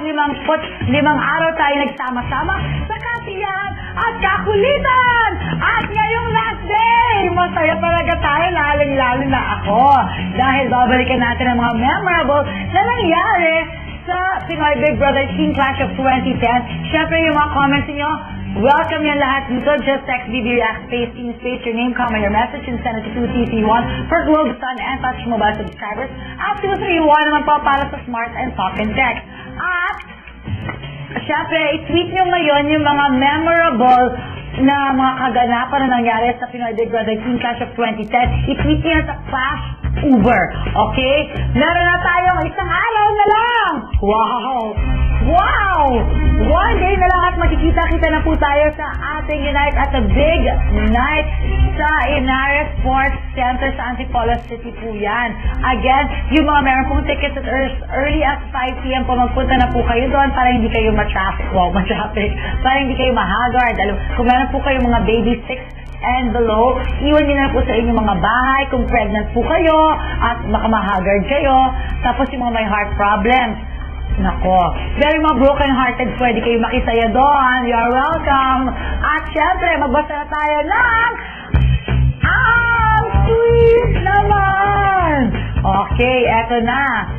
limang araw tayo nagsama-sama sa kasiyahan at kakulitan. At ngayong last day, masaya talaga tayo, lalong-lalo na ako. Dahil babalikan natin ang mga memorable na nangyari sa Pinoy Big Brother Teen Clash of 2010. Siyempre yung mga comments niyo, welcome yan lahat dito. Just text BBReact space, in space, your name, comment, your message, and send it to 2TC1 for Globe, Sun, and Touch Mobile subscribers. At 231 naman po para sa Smart and Talk and Text. At siyempre, i-tweet nyo ngayon yung mga memorable na mga kaganapan na nangyari sa Pinoy Big Brother Teen Clash of 2010. I-tweet nyo sa Clash Uber. Okay? Meron na tayong isang araw na lang. Wow! Wow! One day na lang at makikita-kita na po tayo sa ating Unite at the Big Night sa Inares Sports Center sa Antipolo City po yan. Again, yung mga meron pong tickets at early as 5 p.m. po, magpunta na po kayo doon para hindi kayo ma-traffic. Wow, ma-traffic. Para hindi kayo ma-haggard. Kung meron po kayo mga baby 6 and below, iwan nyo na po sa inyong mga bahay kung pregnant po kayo at baka ma-haggard kayo. Tapos yung mga may heart problems. Nako, very mga broken-hearted, pwede kayo makisaya doon. You're welcome. At syempre, magbasa na tayo ng tweet naman. Okay, eto na.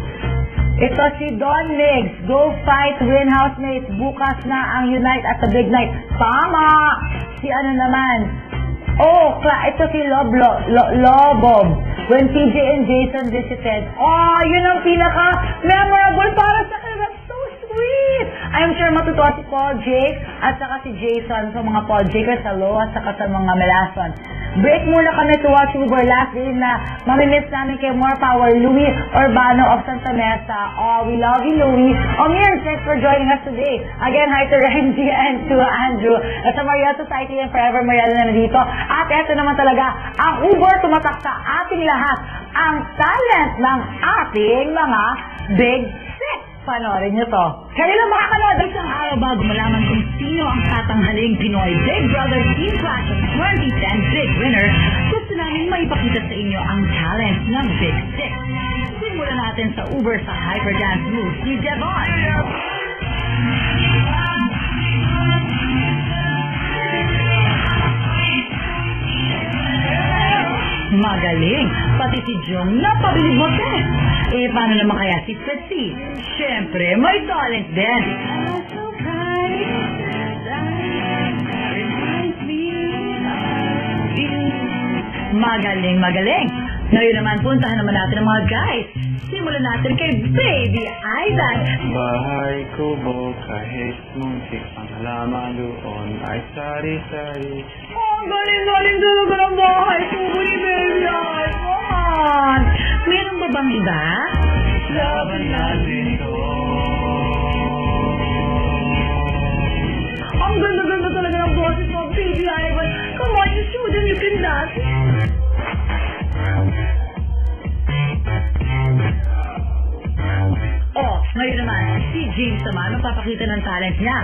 Ito si Don Migs. Go fight, win housemates. Bukas na ang Unite at the Big Night. Tama! Si ano naman? Oh, ito si Lobob. When PJ and Jason visited. Oh, yun ang pinaka-memorable para sa kanila. That's so sweet. I'm sure matutuwa si Paul Jake at saka si Jason sa mga Paul Jakers, hello, at saka sa mga Melason. Break muna kami to watch Uber last day na mamimiss namin kay More Power Louie Urbano of Santa Mesa. Oh, we love you, Louie. Oh, Mir, thanks for joining us today. Again, hi to Renji and to Andrew. At sa Maria Society and Forever Mariela na nandito. At eto naman talaga, ang Uber tumatak sa ating lahat. Ang talent ng ating mga Big Six. Panoorin nyo to. Kayo lang makakanood. Isang araw bago malaman kung sino ang tatanghaling Pinoy Big Brother Teen Clash of 2010 Big Winner, gusto namin maipakita sa inyo ang talent ng Big Six. Simulan natin sa Uber sa Hyperdance moves ni Devon. Magaling! Pati si Jong napabilib mo din. Eh, paano naman kaya si Fritzy? Siyempre, may talent din. Magaling, magaling. Ngayon naman, puntahan naman natin ang mga guys. Simulan natin kay Baby Aidan. Bahay kubo kahit muntik ang halaman doon ay sari-sari. Oh, galing-galing talaga ng bahay kubo ni Baby Aidan. Meron ba bang iba? Laban natin to. Ang ganda-ganda talaga ng boses mo, Baby Aidan. Come on, you show them you can dance. Oh, ngayon naman, si James naman magpapakita ng talent niya.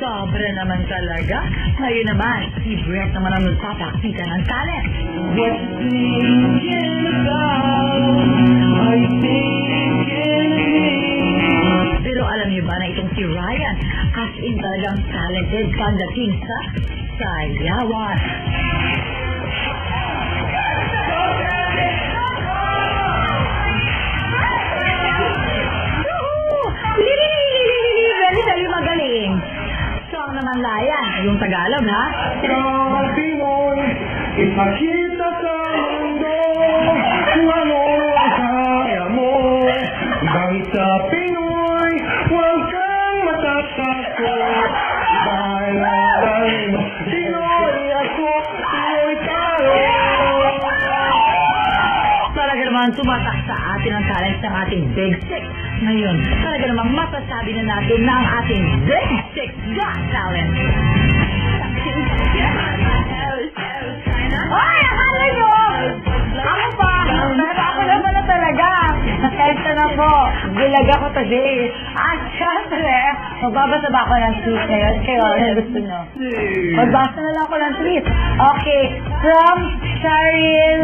Sobra naman talaga. Ngayon naman, si Brett naman ang magpapakita ng talent. What's thinking about? Are you thinking of me? Pero alam niyo ba na itong si Ryan, as in talagang talented pagdating sa sayawan. Dali-dali magaling. Song naman Layan, yung Tagalog ha? Sa Pinoy, ipakita sa mundo kung ano ang kaya mo. Dahil sa Pinoy, huwag kang matatakot. Dahil ang Pinoy ako, Pinoy tayo. Talaga naman tumatak sa atin ang talent ng ating Big Six. Ngayon, talaga namang masasabi na natin na ang ating Big Six Got Talent. Ay, akala nyo! Ako pa! Pero ako naman na talaga. Nakenta na po. Bulag ako today. At syempre, magbabasa ba ako ng tweet ngayon? Kayo, ano gusto nyo? Magbasa na lang ako ng tweet. Okay, from Cheryl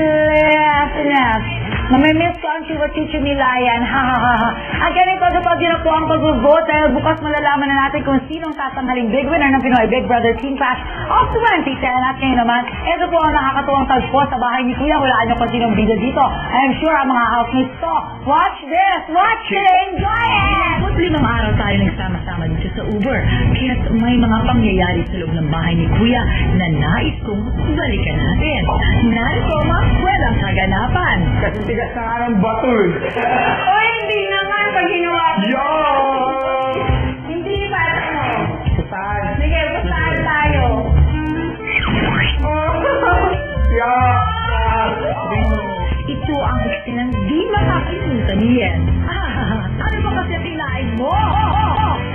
Asinaf. Mamimiss ko ang chiwa-chicho ni Lion. Ha ha ha ha. Ang ganito kapag yun na po ang pag-vote dahil bukas malalaman na natin kung sinong tatanghaling big winner ng Pinoy Big Brother Teen Clash of 2010. At ngayon naman, ito po ang nakakatuwang tagpo sa bahay ni Kuya. Hulaan nyo kung sinong video dito. I'm sure ang mga housemates to. Watch this! Watch it! Enjoy it! 5 araw tayo nagsama-sama dito sa Uber. Kaya't may mga pangyayari sa loob ng bahay ni Kuya na nais kong balikan natin. Narito ang mga kwentang kaganapan. Kasi tigas na nga ng batul. Uy, hindi naman pag ginawa ko. Yo! Hindi ba ito? Saan? Sige, basahin tayo. Ito ang ekstinang di makakalimutan niyan. Ano ba kasi kinain mo?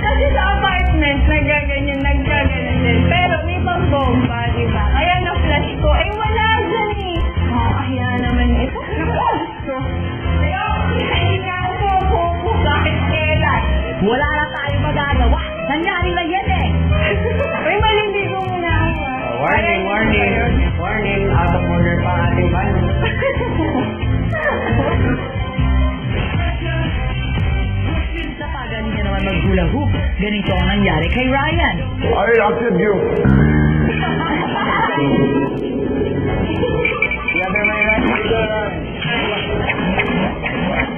Kasi sa apartment, nagaganyan din. Pero may pang-bomba, di ba? Kaya na-flash ko, eh wala dyan eh. Kaya naman ito. Gusto. Kaya hindi nga ako kahit kailan. Wala na tayo magagawa. Nangyari na yan eh. Uy, malindi ko muna ako. Warning, out of order pa ang ating ban. Sa pagaling niya naman mag-hula hoop. Ganito ang nangyari kay Ryan. I accept you.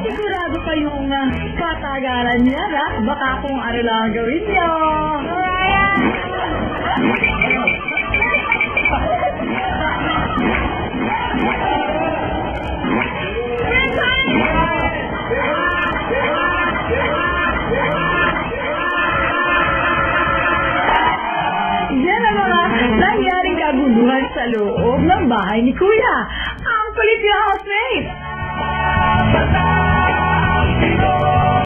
Sigurado kayong patagalan niya, ha? Baka kung ano lang ang gawin niyo. Yan ang mga nangyaring kaguluhan sa loob ng bahay ni Kuya. Ang kulit niya, housemate!